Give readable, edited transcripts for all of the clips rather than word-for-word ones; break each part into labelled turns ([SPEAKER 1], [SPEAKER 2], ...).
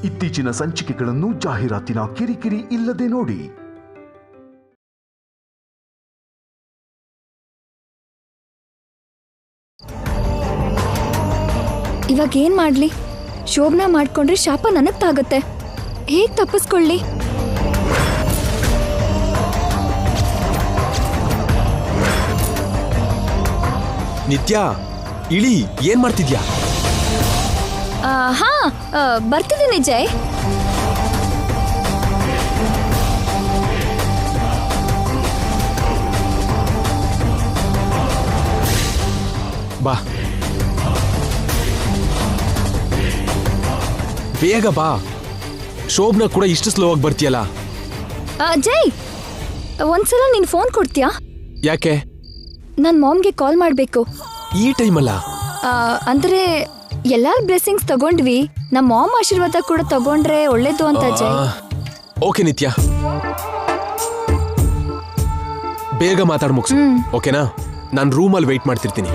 [SPEAKER 1] ಇತ್ತೀಚಿನ ಸಂಚಿಕೆಗಳನ್ನು ಜಾಹೀರಾತಿನ ಕಿರಿಕಿರಿ ಇಲ್ಲದೆ ನೋಡಿ.
[SPEAKER 2] ಇವಾಗ ಏನ್ ಮಾಡ್ಲಿ? ಶೋಭನಾ ಮಾಡ್ಕೊಂಡ್ರೆ ಶಾಪ ನನಗ್ ತಾಗತ್ತೆ. ಹೇಗ್ ತಪ್ಪಿಸ್ಕೊಳ್ಳಿ?
[SPEAKER 3] ನಿತ್ಯ, ಇಳಿ, ಏನ್ ಮಾಡ್ತಿದ್ಯಾ?
[SPEAKER 2] ಹಾ, ಬರ್ತಿದ್ದೀನಿ ಜಯ್.
[SPEAKER 3] ಬಾ, ಬೇಗ ಬಾ. ಶೋಭನಾ ಕೂಡ ಇಷ್ಟು ಸ್ಲೋ ಆಗಿ ಬರ್ತೀಯಲ್ಲ?
[SPEAKER 2] ಜಯ್, ಒಂದ್ಸಲ ನೀನ್ ಫೋನ್ ಕೊಡ್ತೀಯಾ?
[SPEAKER 3] ಯಾಕೆ?
[SPEAKER 2] ನನ್ ಮಾಮ್ಗೆ ಕಾಲ್ ಮಾಡ್ಬೇಕು.
[SPEAKER 3] ಈ ಟೈಮಲ್ಲ?
[SPEAKER 2] ಅಂದ್ರೆ ಎಲ್ಲಾರ್ ಬ್ಲೆಸ್ಸಿಂಗ್ಸ್ ತಗೊಂಡ್ವಿ, ನಮ್ಮ ಮಾಮ್ ಆಶೀರ್ವಾದ ಕೂಡ ತಗೊಂಡ್ರೆ ಒಳ್ಳೇದು ಅಂತ ಜಯ್.
[SPEAKER 3] ಓಕೆ ನಿತ್ಯ, ಬೇಗ ಮಾತಾಡ್ ಮುಗಿಸು, ಓಕೆನಾ? ನಾನು ರೂಮಲ್ಲಿ ವೆಯ್ಟ್ ಮಾಡ್ತಿರ್ತೀನಿ.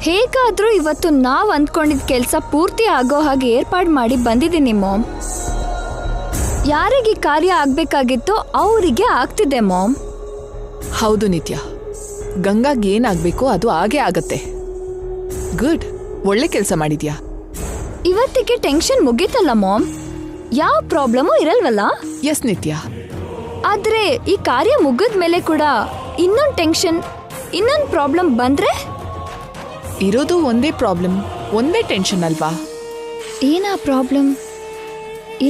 [SPEAKER 2] ಹೇಗಾದ್ರೂ ಇವತ್ತು ನಾವ್ ಅಂದ್ಕೊಂಡಿದ್ ಕೆಲ್ಸ ಪೂರ್ತಿ ಆಗೋ ಹಾಗೆ ಏರ್ಪಾಡು ಮಾಡಿ ಬಂದಿದ್ದೀನಿ ಮಾಮ್. ಯಾರಿಗೆ ಕಾರ್ಯ ಆಗ್ಬೇಕಾಗಿತ್ತೋ ಅವರಿಗೆ ಆಗ್ತಿದೆ ಮಾಮ್.
[SPEAKER 4] ಹೌದು ನಿತ್ಯ, ಗಂಗಾಗ್ ಏನಾಗ್ಬೇಕು ಅದು ಆಗೇ ಆಗತ್ತೆ. ಗುಡ್, ಒಳ್ಳೆ ಕೆಲಸ ಮಾಡಿದ್ಯಾ.
[SPEAKER 2] ಇವತ್ತಿಗೆ ಟೆನ್ಷನ್ ಮುಗೀತಲ್ಲ ಮಾಮ್, ಯಾವ ಪ್ರಾಬ್ಲಮೂ ಇರಲ್ವಲ್ಲ?
[SPEAKER 4] ಎಸ್ ನಿತ್ಯ.
[SPEAKER 2] ಆದ್ರೆ ಈ ಕಾರ್ಯ ಮುಗಿದ್ಮೇಲೆ ಕೂಡ ಇನ್ನೊಂದು ಟೆನ್ಷನ್, ಇನ್ನೊಂದು ಪ್ರಾಬ್ಲಮ್ ಬಂದ್ರೆ?
[SPEAKER 4] ಇರೋದು ಒಂದೇ ಪ್ರಾಬ್ಲಮ್, ಒಂದೇ ಟೆನ್ಷನ್ ಅಲ್ವಾ?
[SPEAKER 2] ಏನಾ ಪ್ರಾಬ್ಲಮ್,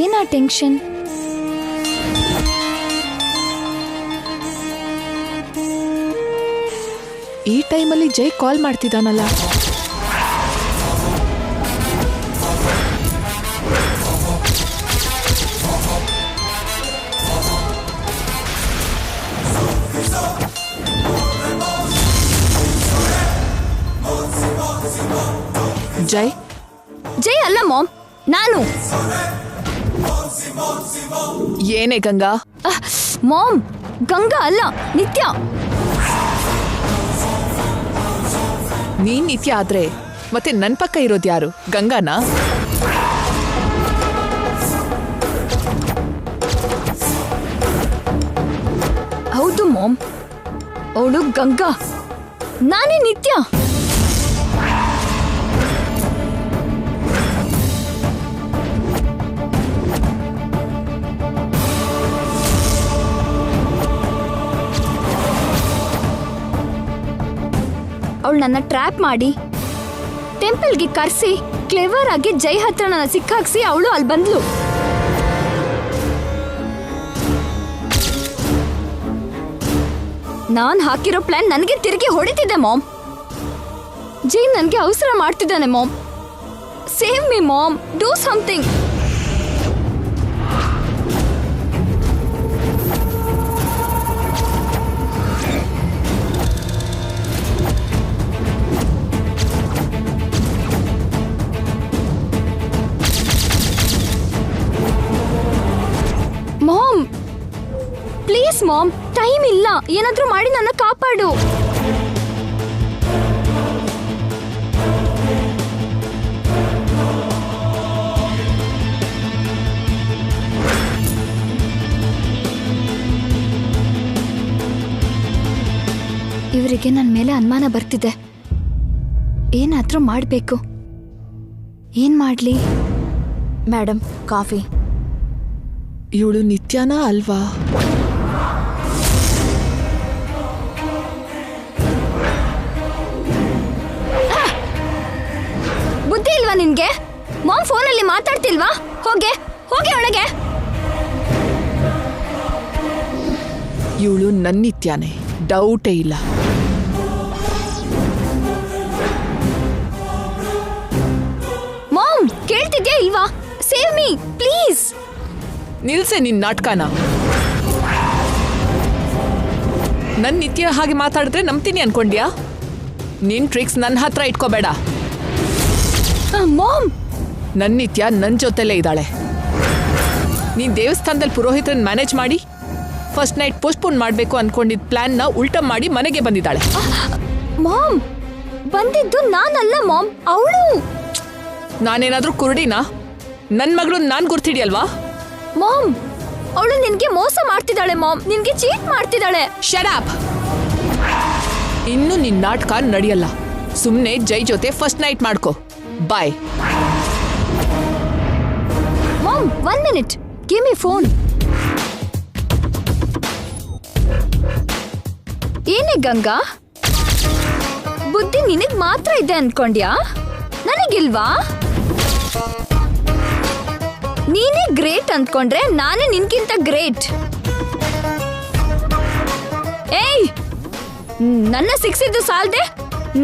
[SPEAKER 2] ಏನಾ ಟೆನ್ಷನ್?
[SPEAKER 4] ಈ ಟೈಮಲ್ಲಿ ಜೈ ಕಾಲ್ ಮಾಡ್ತಿದ್ದಾನಲ್ಲ. ಜೈ
[SPEAKER 2] ಜೈ ಅಲ್ಲ ಮಾಮ್, ನಾನು.
[SPEAKER 4] ಏನೇ ಗಂಗಾ?
[SPEAKER 2] ಮಾಮ್, ಗಂಗಾ ಅಲ್ಲ, ನಿತ್ಯ.
[SPEAKER 4] ನೀನ್ ನಿತ್ಯ ಆದ್ರೆ ಮತ್ತೆ ನನ್ ಪಕ್ಕ ಇರೋದು ಯಾರು? ಗಂಗಾನಾ?
[SPEAKER 2] ಹೌದು ಮಾಮ್, ಅವಳು ಗಂಗಾ, ನಾನೇ ನಿತ್ಯ. ಅವಳು ನನ್ನ ಟ್ರ್ಯಾಪ್ ಮಾಡಿ ಟೆಂಪಲ್ಗೆ ಕರ್ಸಿ ಕ್ಲೆವರ್ ಆಗಿ ಜೈ ಹತ್ರ ನನ್ನ ಸಿಕ್ಕಾಕ್ಸಿ ಅವಳು ಅಲ್ಲಿ ಬಂದ್ಲು. ನಾನ್ ಹಾಕಿರೋ ಪ್ಲಾನ್ ನನಗೆ ತಿರುಗಿ ಹೊಡಿತಿದ್ದೆ ಮಾಮ್. ಜೈ ನನಗೆ ಅವಸರ ಮಾಡ್ತಿದ್ದಾನೆ mom. Save me mom, do something. Mom, please mom, time ಇಲ್ಲ, ಏನಾದ್ರೂ ಮಾಡಿ ನನ್ನ ಕಾಪಾಡು. ಇವರಿಗೆ ನನ್ನ ಮೇಲೆ ಅನುಮಾನ ಬರ್ತಿದೆ. ಏನಾದ್ರೂ ಮಾಡ್ಬೇಕು. ಏನ್ ಮಾಡ್ಲಿ? Madam, coffee.
[SPEAKER 4] ಇವಳು ನಿತ್ಯನಾ ಅಲ್ವಾ?
[SPEAKER 2] ಬುದ್ಧಿ ಇಲ್ವಾ ನಿನ್ಗೆ? ಮಾಮ್ ಫೋನಲ್ಲಿ ಮಾತಾಡ್ತಿಲ್ವಾ? ಹೋಗೆ ಹೋಗಿ ಒಳಗೆ.
[SPEAKER 4] ಇವಳು ನನ್ನ ನಿತ್ಯಾನೇ, ಡೌಟೇ ಇಲ್ಲ.
[SPEAKER 2] ಮಾಮ್, ಕೇಳ್ತಿದ್ಯಾ ಇಲ್ವಾ? Save me please.
[SPEAKER 4] ನಿಲ್ಸೆ ನಿನ್ ನಾಟಕನ. ನನ್ ನಿತ್ಯ ಹಾಗೆ ಮಾತಾಡಿದ್ರೆ ನಂಬ್ತೀನಿ ಅನ್ಕೊಂಡ್ಯಾ? ನಿನ್ ಟ್ರಿಕ್ಸ್ ನನ್ನ ಹತ್ರ ಇಟ್ಕೋಬೇಡ.
[SPEAKER 2] ಮಾಮ್,
[SPEAKER 4] ನನ್ ನಿತ್ಯ ನನ್ ಜೊತೆಲೇ ಇದ್ದಾಳೆ. ನೀನ್ ದೇವಸ್ಥಾನದಲ್ಲಿ ಪುರೋಹಿತರನ್ನ ಮ್ಯಾನೇಜ್ ಮಾಡಿ ಫಸ್ಟ್ ನೈಟ್ ಪೋಸ್ಟ್ಪೋನ್ ಮಾಡಬೇಕು ಅನ್ಕೊಂಡಿದ್ದ ಪ್ಲಾನ್ನ ಉಲ್ಟಾ ಮಾಡಿ ಮನೆಗೆ ಬಂದಿದ್ದಾಳೆ.
[SPEAKER 2] ಮಾಮ್ ಬಂದಿದ್ದು ನಾನಲ್ಲ ಮಾಮ್, ಅವಳು.
[SPEAKER 4] ನಾನೇನಾದ್ರೂ ಕುರುಡಿನಾ? ನನ್ ಮಗಳು ನಾನ್ ಗುರ್ತಿಡಿಯಲ್ವಾ?
[SPEAKER 2] ಮಾಮ್ ಅವಳು ನಿನ್ಗೆ ಮೋಸ ಮಾಡ್ತಿದ್ದಾಳೆ ಮಾಮ್, ನಿನ್ಗೆ ಚೀಟ್ ಮಾಡ್ತಿದ್ದಾಳೆ.
[SPEAKER 4] Shut up. ಇನ್ನು ನಿನ್ ನಾಟಕ ನಡೆಯಲ್ಲ. ಸುಮ್ನೆ ಜೈ ಜೊತೆ ಫಸ್ಟ್ ನೈಟ್ ಮಾಡ್ಕೋ. Bye.
[SPEAKER 2] Mom 1 minute, give me phone. ಏನೇ ಗಂಗಾ, ಬುದ್ಧಿ ನಿನಗ್ ಮಾತ್ರ ಇದೆ ಅನ್ಕೊಂಡ್ಯಾ? ನನಗಿಲ್ವಾ? ನೀನೇ ಗ್ರೇಟ್ ಅಂದ್ಕೊಂಡ್ರೆ ನಾನೇ ನಿನ್ಗಿಂತ ಗ್ರೇಟ್. ಏಯ್, ನನ್ನ ಸಿಕ್ಸಿದ್ದು ಸಾಲ್ದೆ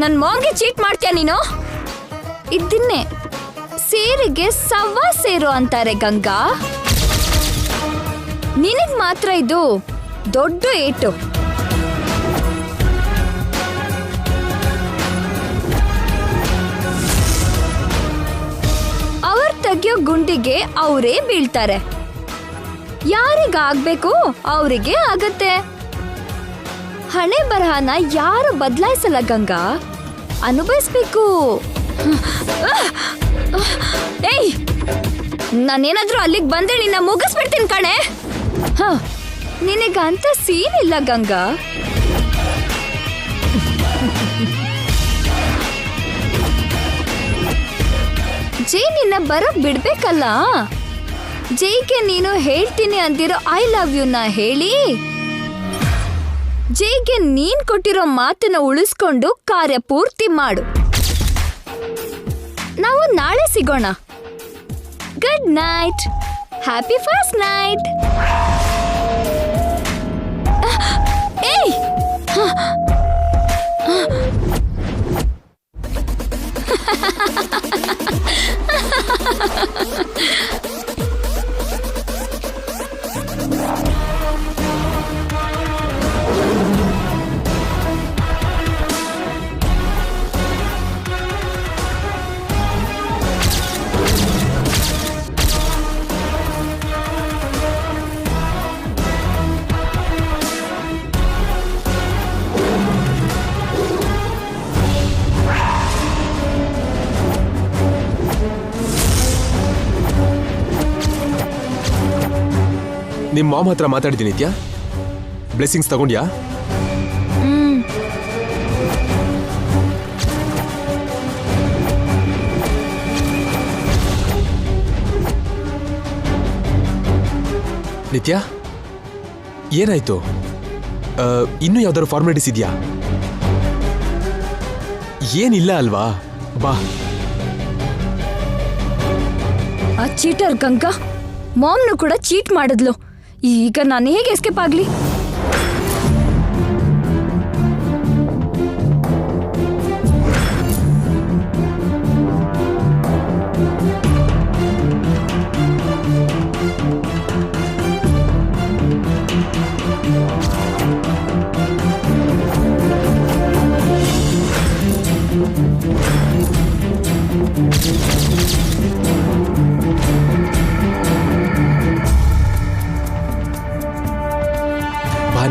[SPEAKER 2] ನನ್ ಮಾಂಗೆ ಚೀಟ್ ಮಾಡ್ತೀಯ ನೀನು? ಇದನ್ನೇ ಸೇರಿಗೆ ಸವ್ವಾ ಸೇರು ಅಂತಾರೆ ಗಂಗಾ. ನಿನಗ್ ಮಾತ್ರ ಇದು ದೊಡ್ಡ ಏಟು. ಅವ್ರ ತೆಗಿಯೋ ಗುಂಡಿಗೆ ಅವರೇ ಬೀಳ್ತಾರೆ. ಯಾರಿಗಾಗ್ಬೇಕು ಅವರಿಗೆ ಆಗತ್ತೆ. ಹಣೆ ಬರಹನ ಯಾರು ಬದಲಾಯಿಸಲ್ಲ ಗಂಗಾ, ಅನುಭವಿಸ್ಬೇಕು. ಏಯ್, ನಾನೇನಾದ್ರೂ ಅಲ್ಲಿಗೆ ಬಂದ್ರೆ ನಿನ್ನ ಮುಗಿಸ್ಬಿಡ್ತೀನಿ ಕಣೆ. ನಿನಗಂತ ಸೀನ್ ಇಲ್ಲ ಗಂಗಾ. ಜೈ ನಿನ್ನ ಬರೋಕ್ ಬಿಡ್ಬೇಕಲ್ಲ. ಜೈಗೆ ನೀನು ಹೇಳ್ತೀನಿ ಅಂದಿರೋ ಐ ಲವ್ ಯು ನ ಹೇಳಿ ಜೈಗೆ ನೀನ್ ಕೊಟ್ಟಿರೋ ಮಾತನ್ನ ಉಳಿಸ್ಕೊಂಡು ಕಾರ್ಯ ಪೂರ್ತಿ ಮಾಡು. ನಾವು ನಾಳೆ ಸಿಗೋಣ. Good night, happy first night. ಏಯ್,
[SPEAKER 3] ನಿಮ್ ಮಾಮ್ ಹತ್ರ ಮಾತಾಡಿದ್ದೀನಿ ನಿತ್ಯ. ಬ್ಲೆಸ್ಸಿಂಗ್ಸ್ ತಗೊಂಡ್ಯಾ? ನಿತ್ಯ ಏನಾಯ್ತು? ಇನ್ನೂ ಯಾವ್ದಾದ್ರು ಫಾರ್ಮಾಲಿಟೀಸ್ ಇದೆಯಾ? ಏನಿಲ್ಲ ಅಲ್ವಾ? ಬಾ.
[SPEAKER 2] ಆ ಚೀಟರ್ ಗಂಗಾ ಮಾಮ್ನು ಕೂಡ ಚೀಟ್ ಮಾಡಿದ್ಲು. ಈಗ ನಾನು ಹೇಗೆ ಎಸ್ಕೇಪ್ ಆಗ್ಲಿ?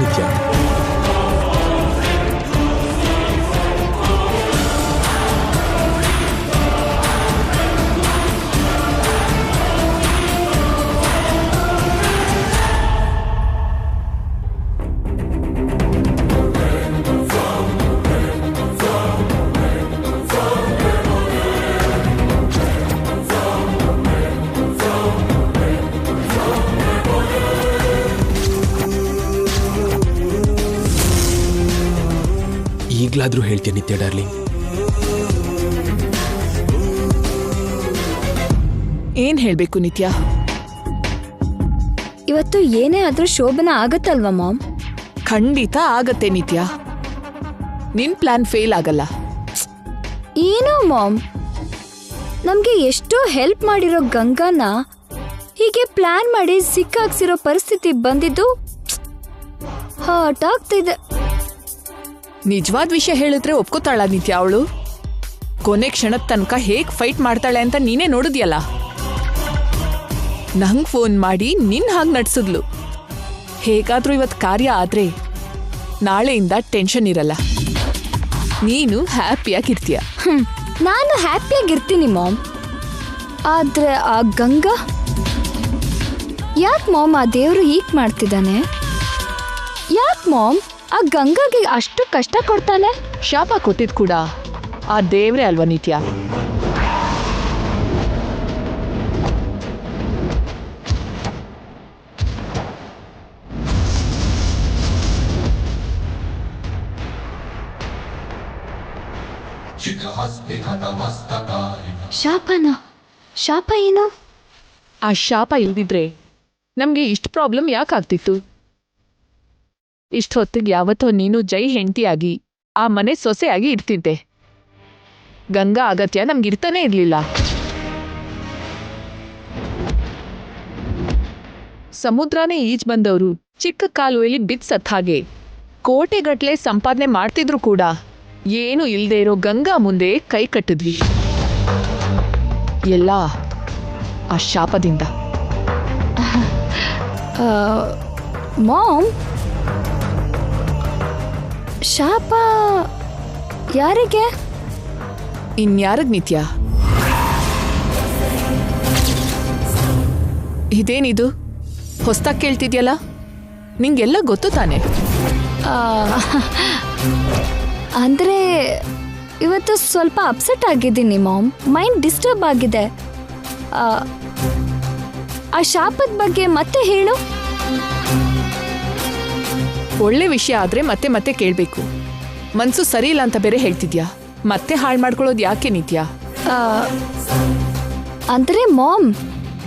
[SPEAKER 3] ನಿತ್ಯ, ಈಗ್ಲಾದ್ರೂ ಹೇಳ್ತೀಯ ನಿತ್ಯ ಡಾರ್ಲಿಂಗ್?
[SPEAKER 4] ಏನ್ ಹೇಳ್ಬೇಕು ನಿತ್ಯ?
[SPEAKER 2] ಇವತ್ತು ಏನೇ ಆದ್ರೂ ಶೋಭನ ಆಗತ್ತಲ್ವಾ ಮಾಮ್?
[SPEAKER 4] ಖಂಡಿತ ಆಗತ್ತೆ ನಿತ್ಯ. ನಿನ್ ಪ್ಲಾನ್ ಫೇಲ್ ಆಗಲ್ಲ.
[SPEAKER 2] ಏನೋ ಮಾಮ್, ನಮ್ಗೆ ಎಷ್ಟೋ ಹೆಲ್ಪ್ ಮಾಡಿರೋ ಗಂಗಾನ ಹೀಗೆ ಪ್ಲಾನ್ ಮಾಡಿ ಸಿಕ್ಕಾಕ್ಸಿರೋ ಪರಿಸ್ಥಿತಿ ಬಂದಿದ್ದು ಹರ್ಟ್ ಆಗ್ತಿದೆ.
[SPEAKER 4] ನಿಜವಾದ ವಿಷಯ ಹೇಳಿದ್ರೆ ಒಪ್ಕೋತಾಳ ನಿತ್ಯ ಅವಳು? ಕೊನೆ ಕ್ಷಣದ ತನಕ ಹೇಗ್ ಫೈಟ್ ಮಾಡ್ತಾಳೆ ಅಂತ ನೀನೇ ನೋಡಿದ್ಯಲ್ಲ. ನಂಗ್ ಫೋನ್ ಮಾಡಿ ನಿನ್ ಹಾಗೆ ನಡ್ಸಿದ್ಲು. ಹೇಗಾದ್ರೂ ಇವತ್ ಕಾರ್ಯ ಆದ್ರೆ ನಾಳೆಯಿಂದ ಟೆನ್ಷನ್ ಇರಲ್ಲ. ನೀನು ಹ್ಯಾಪಿಯಾಗಿರ್ತೀಯ.
[SPEAKER 2] ನಾನು ಹ್ಯಾಪಿಯಾಗಿರ್ತೀನಿ ಮಾಮ್. ಆದ್ರೆ ಆ ಗಂಗಾ ಯಾಕೆ ಮಾಮ್ ಆ ದೇವ್ರು ಹೀಗ್ ಮಾಡ್ತಿದ್ದಾನೆ? ಯಾಕೆ ಮಾಮ್ ಆ ಗಂಗಾಗೆ ಅಷ್ಟು ಕಷ್ಟ ಕೊಡ್ತಾನೆ?
[SPEAKER 4] ಶಾಪ ಕೊಟ್ಟಿದ್ ಕೂಡ ಆ ದೇವ್ರೇ ಅಲ್ವಾ ನಿತ್ಯ?
[SPEAKER 2] ಶಾಪನ? ಶಾಪ ಏನು?
[SPEAKER 4] ಆ ಶಾಪ ಇಲ್ದಿದ್ರೆ ನಮ್ಗೆ ಇಷ್ಟು ಪ್ರಾಬ್ಲಮ್ ಯಾಕಾಗ್ತಿತ್ತು? ಇಷ್ಟೊತ್ತಿಗೆ ಯಾವತ್ತೋ ನೀನು ಜೈ ಹೆಂಡತಿಯಾಗಿ ಆ ಮನೆ ಸೊಸೆಯಾಗಿ ಇರ್ತಿದ್ದೆ. ಗಂಗಾ ಅಗತ್ಯ ನಮ್ಗಿರ್ತಾನೆ ಇರ್ಲಿಲ್ಲ. ಸಮುದ್ರನೇ ಈಜ್ ಬಂದವರು ಚಿಕ್ಕ ಕಾಲುವೆಯಲ್ಲಿ ಬಿದ್ದು ಸತ್ತ ಹಾಗೆ ಕೋಟೆಗಟ್ಲೆ ಸಂಪಾದನೆ ಮಾಡ್ತಿದ್ರು ಕೂಡ ಏನು ಇಲ್ದೇ ಇರೋ ಗಂಗಾ ಮುಂದೆ ಕೈ ಕಟ್ಟಿದ್ವಿ. ಎಲ್ಲ ಆ ಶಾಪದಿಂದ.
[SPEAKER 2] ಮಾಮ್, ಶಾಪ ಯಾರಿಗೆ?
[SPEAKER 4] ಇನ್ಯಾರಗ್ ನಿತ್ಯ? ಇದೇನಿದು ಹೊಸ್ದಾಗ್ ಕೇಳ್ತಿದ್ಯಲ್ಲ? ನಿಂಗೆಲ್ಲ ಗೊತ್ತು ತಾನೆ?
[SPEAKER 2] ಅಂದರೆ ಇವತ್ತು ಸ್ವಲ್ಪ ಅಪ್ಸೆಟ್ ಆಗಿದ್ದೀನಿ ಮಾಮ್. ಮೈಂಡ್ ಡಿಸ್ಟರ್ಬ್ ಆಗಿದೆ. ಆ ಶಾಪದ ಬಗ್ಗೆ ಮತ್ತೆ ಹೇಳು.
[SPEAKER 4] ಒಳ್ಳೆ ವಿಷಯ ಆದ್ರೆ ಮತ್ತೆ ಮತ್ತೆ ಕೇಳಬೇಕು. ಮನ್ಸು ಸರಿ ಇಲ್ಲ ಅಂತ ಬೇರೆ ಹೇಳ್ತಿದ್ಯಾ. ಮತ್ತೆ ಹಾಳು ಮಾಡ್ಕೊಳ್ಳೋದು ಯಾಕೆ ನಿತ್ಯ?
[SPEAKER 2] ಅಂದರೆ ಮಾಮ್,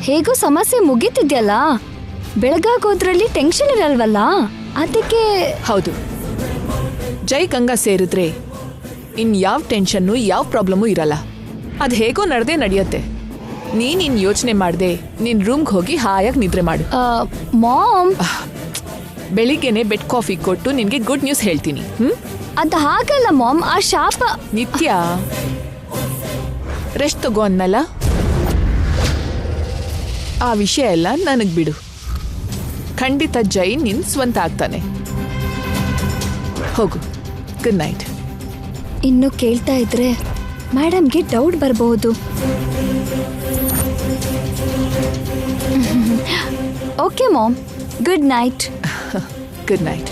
[SPEAKER 2] ಹೇಗೋ ಸಮಸ್ಯೆ ಮುಗೀತಿದ್ಯಲ್ಲ, ಬೆಳಗಾಗೋದ್ರಲ್ಲಿ ಟೆನ್ಷನ್ ಇರಲ್ವಲ್ಲ, ಅದಕ್ಕೆ.
[SPEAKER 4] ಹೌದು, ಜೈ ಗಂಗಾ ಸೇರಿದ್ರೆ ಇನ್ ಯಾವ ಟೆನ್ಷನ್ನು ಯಾವ ಪ್ರಾಬ್ಲಮ್ಮು ಇರಲ್ಲ. ಅದು ಹೇಗೋ ನಡೆದೇ ನಡೆಯುತ್ತೆ. ನೀನ್ ಯೋಚನೆ ಮಾಡ್ದೆ ನಿನ್ ರೂಮ್ಗೆ ಹೋಗಿ ಹಾಯಾಗಿ ನಿದ್ರೆ ಮಾಡು.
[SPEAKER 2] ಮಾಮ್,
[SPEAKER 4] ಬೆಳಿಗ್ಗೆನೆ ಬೆಡ್ ಕಾಫಿ ಕೊಟ್ಟು ನಿನ್ಗೆ ಗುಡ್ ನ್ಯೂಸ್ ಹೇಳ್ತೀನಿ.
[SPEAKER 2] ಅದು ಹಾಗಲ್ಲ ಮಾಮ್. ಆ ಶಾಪ.
[SPEAKER 4] ನಿತ್ಯ, ರೆಸ್ಟ್ ತಗೋ ಅನ್ನಲ್ಲ. ಆ ವಿಷಯ ಎಲ್ಲ ನನಗ್ ಬಿಡು. ಖಂಡಿತ ಜೈ ನಿನ್ ಸ್ವಂತ ಆಗ್ತಾನೆ. ಹೋಗು, ಗುಡ್ ನೈಟ್.
[SPEAKER 2] ಇನ್ನು ಕೇಳ್ತಾ ಇದ್ರೆ ಮೇಡಮ್ಗೆ ಡೌಟ್ ಬರಬಹುದು. Okay mom, good night.
[SPEAKER 4] Good night.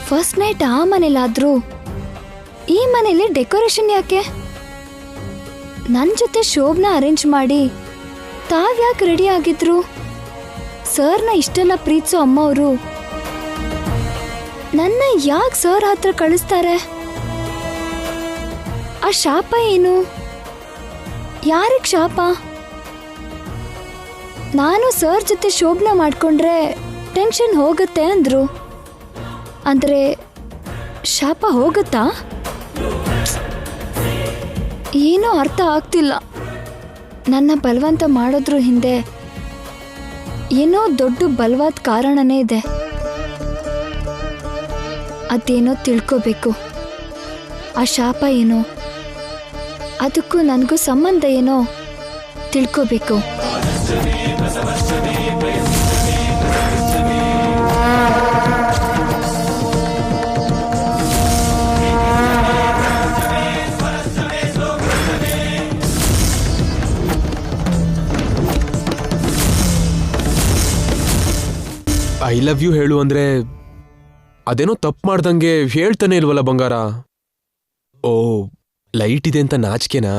[SPEAKER 2] First night ಆ ಮನೇಲಾದ್ರೂ ಈ ಮನೇಲಿ ಡೆಕೋರೇಷನ್ ಯಾಕೆ? ನನ್ನ ಜೊತೆ ಶೋಭನ ಅರೇಂಜ್ ಮಾಡಿ ತಾವ್ಯಾಕೆ ರೆಡಿ ಆಗಿದ್ರು? ಸರ್ನ ಇಷ್ಟೆಲ್ಲ ಪ್ರೀತಿಸೋ ಅಮ್ಮವರು ನನ್ನ ಯಾಕೆ ಸರ್ ಹತ್ರ ಕಳಿಸ್ತಾರೆ? ಆ ಶಾಪ ಏನು? ಯಾರಿಗೆ ಶಾಪ? ನಾನು ಸರ್ ಜೊತೆ ಶೋಭನ ಮಾಡ್ಕೊಂಡ್ರೆ ಟೆನ್ಷನ್ ಹೋಗುತ್ತೆ ಅಂದ್ರು. ಅಂದರೆ ಶಾಪ ಹೋಗುತ್ತಾ? ಏನೂ ಅರ್ಥ ಆಗ್ತಿಲ್ಲ. ನನ್ನ ಬಲವಂತ ಮಾಡೋದ್ರ ಹಿಂದೆ ಏನೋ ದೊಡ್ಡ ಬಲವಾದ ಕಾರಣನೇ ಇದೆ. ಅದೇನೋ ತಿಳ್ಕೋಬೇಕು. ಆ ಶಾಪ ಏನೋ, ಅದಕ್ಕೂ ನನಗೂ ಸಂಬಂಧ ಏನೋ ತಿಳ್ಕೋಬೇಕು.
[SPEAKER 3] ಐ ಲವ್ ಯು ಹೇಳು ಅಂದ್ರೆ ಅದೇನೋ ತಪ್ಪು ಮಾಡ್ದಂಗೆ ಹೇಳ್ತಾನೆ ಇಲ್ವಲ್ಲ ಬಂಗಾರ. ಓ, ಲೈಟ್ ಇದೆ ಅಂತ ನಾಚಿಕೆನಾ?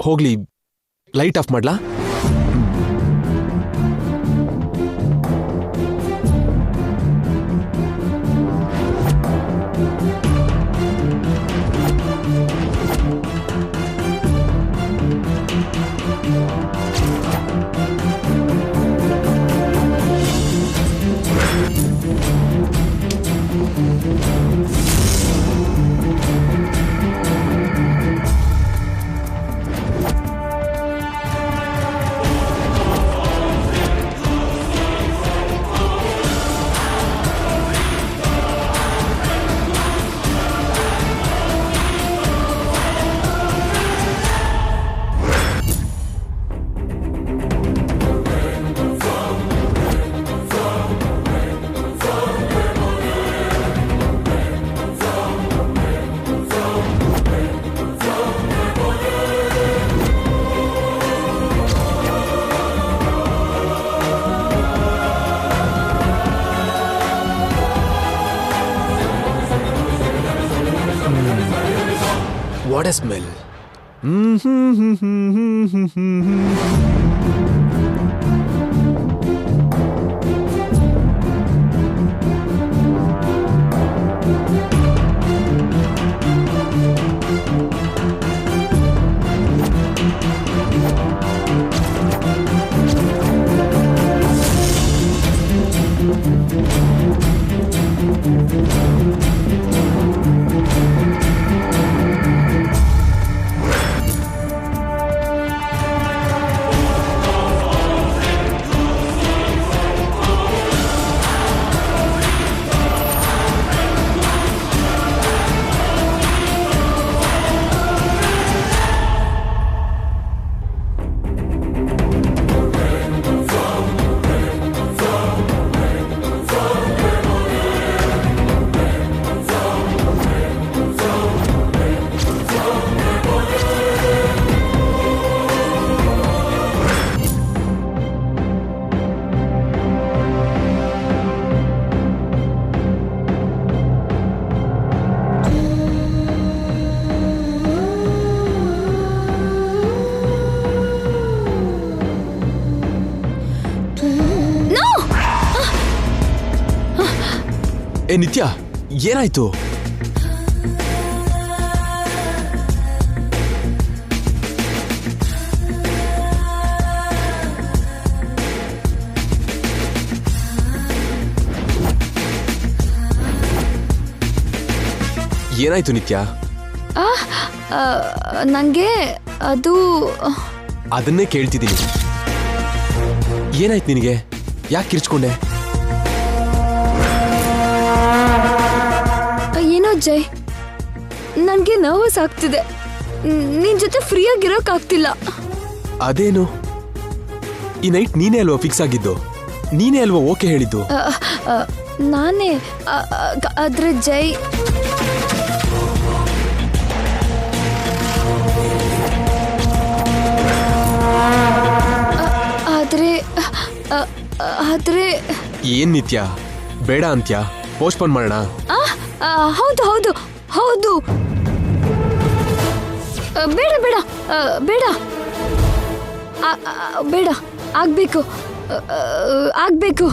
[SPEAKER 3] ಹೋಗ್ಲಿ, ಲೈಟ್ ಆಫ್ ಮಾಡ್ಲಾ? What A smell. ಏ ನಿತ್ಯ, ಏನಾಯ್ತು? ಏನಾಯ್ತು ನಿತ್ಯ?
[SPEAKER 2] ನಂಗೆ ಅದು
[SPEAKER 3] ಅದನ್ನೇ ಕೇಳ್ತಿದ್ದೀನಿ. ಏನಾಯ್ತು ನಿನಗೆ? ಯಾಕೆ ಕಿರ್ಚ್ಕೊಂಡೆ?
[SPEAKER 2] ಏನೋ ಜೈ, ನನ್ಗೆ ನರ್ವಸ್ ಆಗ್ತಿದೆ. ನಿನ್ ಜೊತೆ ಫ್ರೀ ಆಗಿರೋಕ್ ಆಗ್ತಿಲ್ಲ.
[SPEAKER 3] ಅದೇನು, ಈ ನೈಟ್ ನೀನೇ ಅಲ್ವಾ ಫಿಕ್ಸ್ ಆಗಿದ್ದು? ನೀನೇ ಅಲ್ವಾ ಓಕೆ ಹೇಳಿದ್ದು?
[SPEAKER 2] ನಾನೇ. ಆದ್ರೆ ಜೈ, ಆದ್ರೆ
[SPEAKER 3] ಏನ್ ನಿತ್ಯ, ಬೇಡ ಅಂತ್ಯಾ? ಪೋಸ್ಟ್ಪೋನ್ ಮಾಡೋಣ?
[SPEAKER 2] ಹೌದು ಹೌದು ಹೌದು. ಬೇಡ ಬೇಡ ಬೇಡ ಬೇಡ, ಆಗ್ಬೇಕು ಆಗ್ಬೇಕು.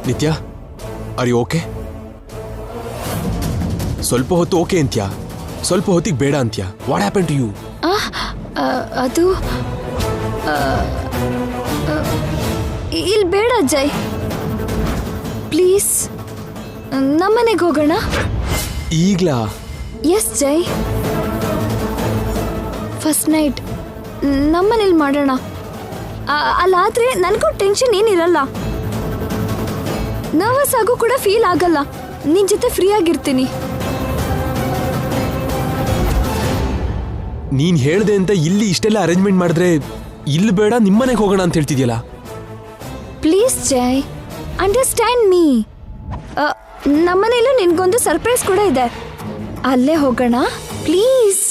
[SPEAKER 3] ನಿತ್ಯ, ಆರ್ ಯು ಓಕೆ? ಸ್ವಲ್ಪ ಹೊತ್ತು ಓಕೆ ಅಂತ್ಯಾ, ಸ್ವಲ್ಪ ಹೊತ್ತಿಗೆ ಬೇಡ ಅಂತ್ಯಾ. What happen to you?
[SPEAKER 2] ಅದು ಇಲ್ಲಿ ಬೇಡ ಜೈ, ಪ್ಲೀಸ್ ನಮ್ಮನೆಗೆ ಹೋಗೋಣ.
[SPEAKER 3] ಈಗ್ಲಾ?
[SPEAKER 2] ಎಸ್ ಜೈ, ಫಸ್ಟ್ ನೈಟ್ ನಮ್ಮನೇಲಿ ಮಾಡೋಣ. ಅಲ್ಲಾದ್ರೆ ನನಗೂ ಟೆನ್ಷನ್ ಏನಿರಲ್ಲ, ನರ್ವಸ್ ಆಗೋ ಕೂಡ ಫೀಲ್ ಆಗಲ್ಲ. ನಿನ್ ಜೊತೆ ಫ್ರೀ ಆಗಿರ್ತೀನಿ.
[SPEAKER 3] ನೀನ್ ಹೇಳ್ದೆ ಅಂತ ಇಲ್ಲಿ ಇಷ್ಟೆಲ್ಲ ಅರೇಂಜ್ಮೆಂಟ್ ಮಾಡಿದ್ರೆ ಇಲ್ಲಿ ಬೇಡ ನಿಮ್ಮನೆಗೆ ಹೋಗೋಣ ಅಂತ ಹೇಳ್ತಿದ್ಯಲ್ಲ.
[SPEAKER 2] Please Jai, understand me. ನಮ್ಮನೇಲೂ ನಿನ್ಗೊಂದು ಸರ್ಪ್ರೈಸ್ ಕೂಡ ಇದೆ, ಅಲ್ಲೇ ಹೋಗೋಣ ಪ್ಲೀಸ್.